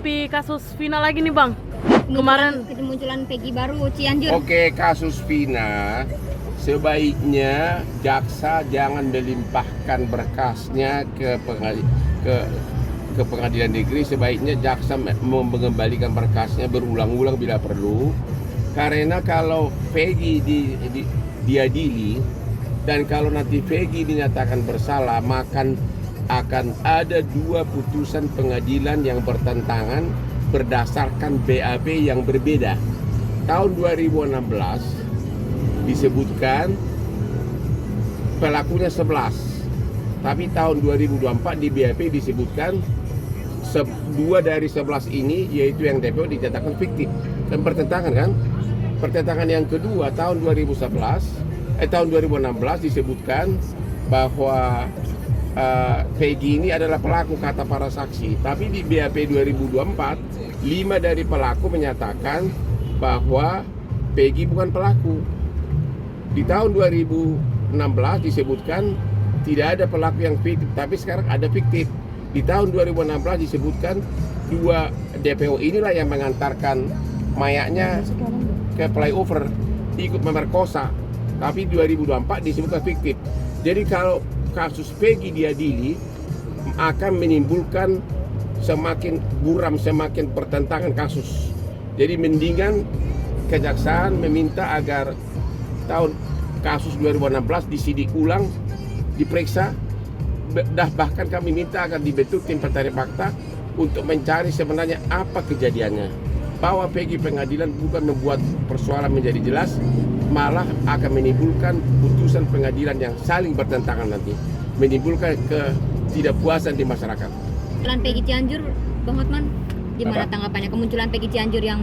menghadapi kasus Vina lagi nih Bang. Kemarin kemunculan Peggy baru Cianjur. Oke, kasus Vina sebaiknya jaksa jangan melimpahkan berkasnya ke pengadilan negeri. Sebaiknya jaksa mengembalikan berkasnya berulang-ulang bila perlu. Karena kalau Peggy diadili dan kalau nanti Peggy dinyatakan bersalah, maka akan ada dua putusan pengadilan yang bertentangan berdasarkan BAP yang berbeda. Tahun 2016 disebutkan pelakunya 11, tapi tahun 2024 di BAP disebutkan dua dari 11 ini, yaitu yang DPO dinyatakan fiktif. Dan pertentangan kan? Pertentangan yang kedua tahun 2016 disebutkan bahwa Peggy ini adalah pelaku kata para saksi, tapi di BAP 2024 5 dari pelaku menyatakan bahwa Peggy bukan pelaku. Di tahun 2016 disebutkan tidak ada pelaku yang fiktif, tapi sekarang ada fiktif. Di tahun 2016 disebutkan dua DPO inilah yang mengantarkan mayatnya ke flyover ikut memerkosa, tapi 2024 disebutkan fiktif. Jadi kalau kasus Peggy diadili akan menimbulkan semakin buram, semakin pertentangan kasus. Jadi mendingan kejaksaan meminta agar tahun kasus 2016 disidik ulang, diperiksa, bahkan kami minta agar dibentuk tim pencari fakta untuk mencari sebenarnya apa kejadiannya. Bahwa Peggy pengadilan bukan membuat persoalan menjadi jelas, malah akan menimbulkan putusan pengadilan yang saling bertentangan nanti, menimbulkan ketidakpuasan di masyarakat. Kemunculan Peggy Cianjur, Bang Hotman, gimana tanggapannya kemunculan Peggy Cianjur yang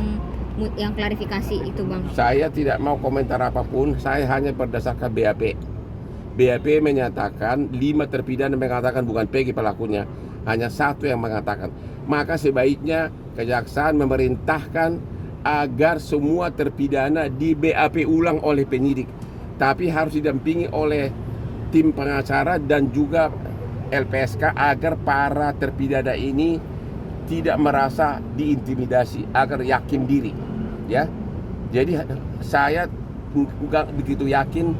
klarifikasi itu, Bang? Saya tidak mau komentar apapun, saya hanya berdasarkan BAP. BAP menyatakan 5 terpidana mengatakan bukan Peggy pelakunya, hanya 1 yang mengatakan. Maka sebaiknya kejaksaan memerintahkan agar semua terpidana di BAP ulang oleh penyidik, tapi harus didampingi oleh tim pengacara dan juga LPSK agar para terpidana ini tidak merasa diintimidasi, agar yakin diri, ya. Jadi saya nggak begitu yakin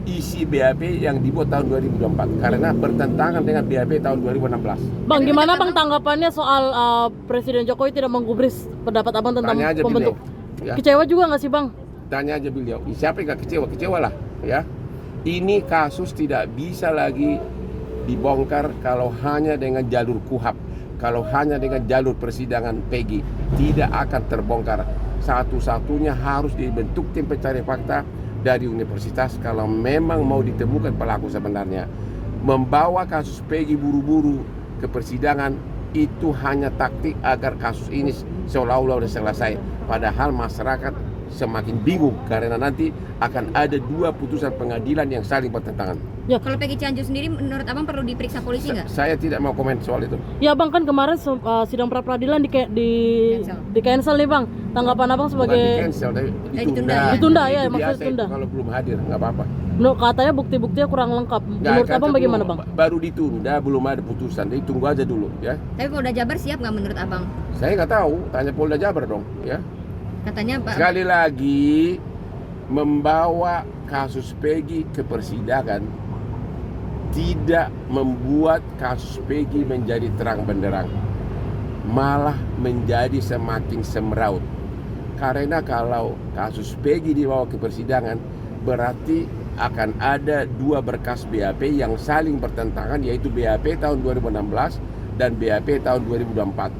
isi BAP yang dibuat tahun 2024 karena bertentangan dengan BAP tahun 2016. Bang, gimana Bang tanggapannya soal Presiden Jokowi tidak menggubris pendapat Abang tentang pembentuk? Ya. Kecewa juga nggak sih Bang? Tanya aja beliau. Siapa yang nggak kecewa? Kecewalah, ya. Ini kasus tidak bisa lagi dibongkar kalau hanya dengan jalur KUHAP, kalau hanya dengan jalur persidangan Peggy. Tidak akan terbongkar. Satu-satunya harus dibentuk tim pencari fakta dari universitas kalau memang mau ditemukan pelaku sebenarnya. Membawa kasus Peggy buru-buru ke persidangan itu hanya taktik agar kasus ini seolah-olah sudah selesai. Padahal masyarakat semakin bingung karena nanti akan ada 2 putusan pengadilan yang saling bertentangan. Ya. Kalau Peggy Cianjur sendiri menurut Abang perlu diperiksa polisi nggak? Saya tidak mau komen soal itu. Ya Bang, kan kemarin sidang pra peradilan di cancel nih Bang. Tanggapan Abang sebagai Bukan di cancel, tapi ditunda. Ditunda ya, Itu maksudnya biasa ditunda. itu kalau belum hadir nggak apa-apa. Katanya bukti-buktinya kurang lengkap. Menurut Kan Abang bagaimana Bang? Baru ditunda, belum ada putusan. Jadi tunggu aja dulu, ya. Tapi Polda Jabar siap nggak menurut Abang? Saya nggak tahu, tanya Polda Jabar dong, ya. Katanya Pak. Sekali lagi membawa kasus Peggy ke persidangan tidak membuat kasus Peggy menjadi terang benderang, malah menjadi semakin semraut. Karena kalau kasus Peggy dibawa ke persidangan berarti akan ada 2 berkas BAP yang saling bertentangan, yaitu BAP tahun 2016 dan BAP tahun 2024.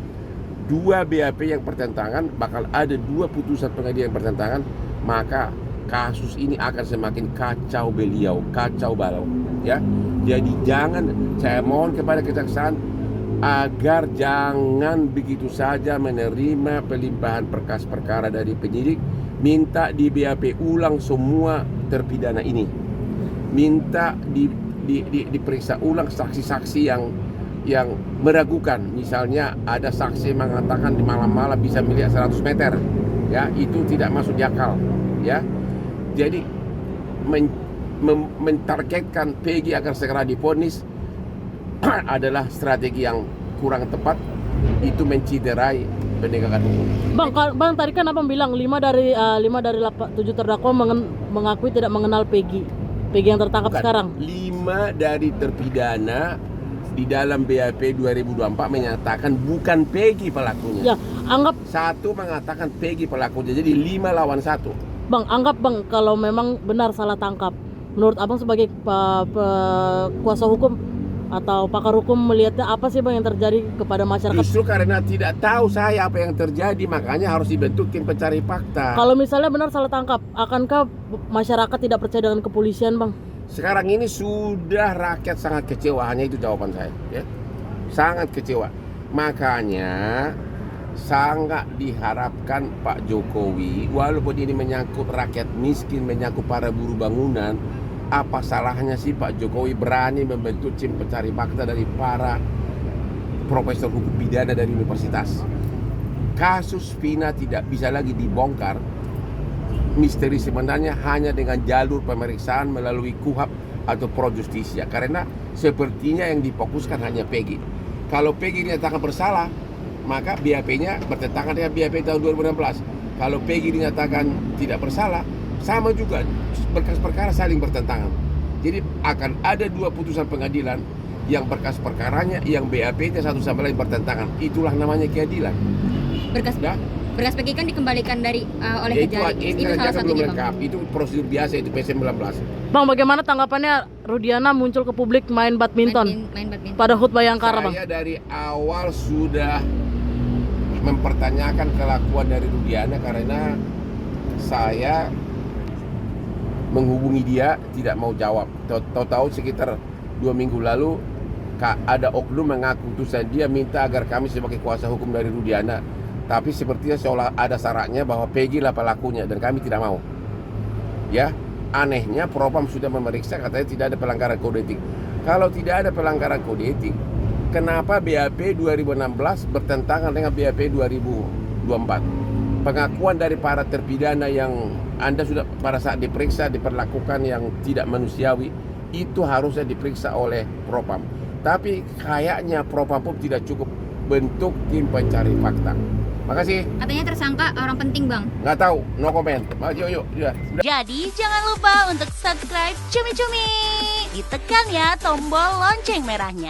2 BAP yang bertentangan, bakal ada 2 putusan pengadilan yang bertentangan, maka kasus ini akan semakin kacau beliau, kacau balau, ya. Jadi saya mohon kepada kejaksaan agar jangan begitu saja menerima pelimpahan berkas perkara dari penyidik. Minta di BAP ulang semua terpidana ini, minta diperiksa ulang saksi-saksi yang meragukan. Misalnya ada saksi mengatakan di malam-malam bisa melihat 100 meter, ya, itu tidak masuk di akal, ya. Jadi mentargetkan Peggy agar segera divonis adalah strategi yang kurang tepat itu menciderai penegakan hukum. Bang tadi kan abang bilang 5 dari 7 terdakwa mengakui tidak mengenal Peggy yang tertangkap Bukan. sekarang. 5 dari terpidana di dalam BAP 2024 menyatakan bukan Peggy pelakunya. Ya, anggap 1 mengatakan Peggy pelakunya, jadi 5 lawan 1. Bang, anggap Bang kalau memang benar salah tangkap. Menurut abang sebagai kuasa hukum atau pakar hukum melihatnya apa sih Bang yang terjadi kepada masyarakat? Justru karena tidak tahu saya apa yang terjadi, makanya harus dibentuk tim pencari fakta. Kalau misalnya benar salah tangkap, akankah masyarakat tidak percaya dengan kepolisian Bang? Sekarang ini sudah rakyat sangat kecewa, hanya itu jawaban saya, ya. Sangat kecewa. Makanya sangat diharapkan Pak Jokowi, walaupun ini menyangkut rakyat miskin, menyangkut para buruh bangunan, apa salahnya sih Pak Jokowi berani membentuk tim pencari fakta dari para profesor hukum pidana dari universitas. Kasus Vina tidak bisa lagi dibongkar. Misteri sebenarnya hanya dengan jalur pemeriksaan melalui KUHAP atau Pro Justisia, karena sepertinya yang difokuskan hanya Peggy. Kalau Peggy dinyatakan bersalah, maka BAP-nya bertentangan dengan BAP tahun 2016. Kalau Peggy dinyatakan tidak bersalah, sama juga, berkas perkara saling bertentangan. Jadi akan ada 2 putusan pengadilan yang berkas perkaranya, yang BAP-nya satu sama lain bertentangan. Itulah namanya keadilan. Berkas Ya? berkas Peggy kan dikembalikan dari oleh Itu Kejari. Itu salah kan belum satunya, Bang. lengkap. Itu prosedur biasa, itu P19. Bang, bagaimana tanggapannya Rudiana muncul ke publik main badminton Main badminton. pada HUT Bayangkara Bang? Saya dari awal sudah mempertanyakan kelakuan dari Rudiana karena saya menghubungi dia tidak mau jawab. Tahu-tahu sekitar 2 minggu lalu ada oknum mengaku utusan dia minta agar kami sebagai kuasa hukum dari Rudiana, tapi sepertinya seolah ada syaratnya bahwa Peggy lah pelakunya dan kami tidak mau. Ya, anehnya Propam sudah memeriksa, katanya tidak ada pelanggaran kode etik. Kalau tidak ada pelanggaran kode etik, kenapa BAP 2016 bertentangan dengan BAP 2024? Pengakuan dari para terpidana yang Anda sudah pada saat diperiksa diperlakukan yang tidak manusiawi, itu harusnya diperiksa oleh Propam. Tapi kayaknya Propam pun tidak cukup bentuk tim pencari fakta. Makasih. Katanya tersangka orang penting, Bang. Nggak tahu, no comment. Yuk, ya. Jadi jangan lupa untuk subscribe Cumi Cumi. Ditekan ya tombol lonceng merahnya.